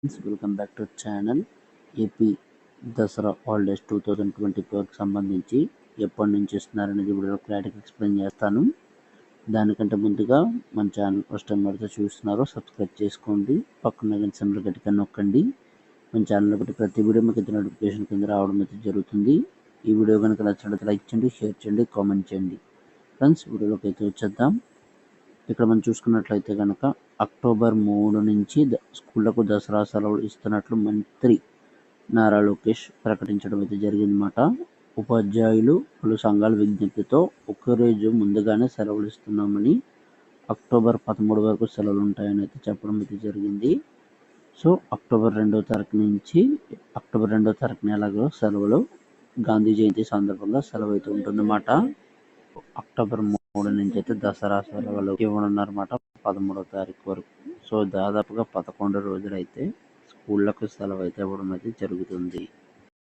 Welcome back to channel. AP Dussehra holidays 2024కి సంబంధించి ఎప్పటి నుంచి ఇస్తున్నారనేది వీడియో క్లారిటీగా ఎక్స్ప్లెయిన్ చేస్తాను. దానికంటే ముందుగా మన ఛానల్ ఫస్ట్ టైం అయితే చూస్తున్నారు, సబ్స్క్రైబ్ చేసుకోండి, పక్కన సింబల్ గట్టిగా నొక్కండి. మన ఛానల్లో బట్టి ప్రతి వీడియో మీకు అయితే నోటిఫికేషన్ కింద రావడం అయితే జరుగుతుంది. ఈ వీడియో కనుక నచ్చినట్లయితే లైక్ చేయండి, షేర్ చేయండి, కామెంట్ చేయండి. ఫ్రెండ్స్, వీడియోలోకి అయితే వచ్చేద్దాం. ఇక్కడ మనం చూసుకున్నట్లయితే కనుక అక్టోబర్ 3 నుంచి స్కూళ్లకు దసరా సెలవులు ఇస్తున్నట్లు మంత్రి నారా లోకేష్ ప్రకటించడం అయితే జరిగిందన్నమాట. ఉపాధ్యాయులు పలు సంఘాల విజ్ఞప్తితో ఒక్కరోజు ముందుగానే సెలవులు ఇస్తున్నామని, అక్టోబర్ 13 వరకు సెలవులు ఉంటాయని అయితే చెప్పడం అయితే జరిగింది. సో అక్టోబర్ 2వ తారీఖు నుంచి అక్టోబర్ 2వ తారీఖున ఎలాగో సెలవులు, గాంధీ జయంతి సందర్భంగా సెలవు అయితే ఉంటుందన్నమాట. అక్టోబర్ 3 నుంచి అయితే దసరా సెలవులు ఇవ్వనున్నారన్నమాట 13వ తారీఖు వరకు. సో దాదాపుగా 11 రోజులు అయితే స్కూళ్ళకు సెలవు అయితే ఇవ్వడం అయితే జరుగుతుంది.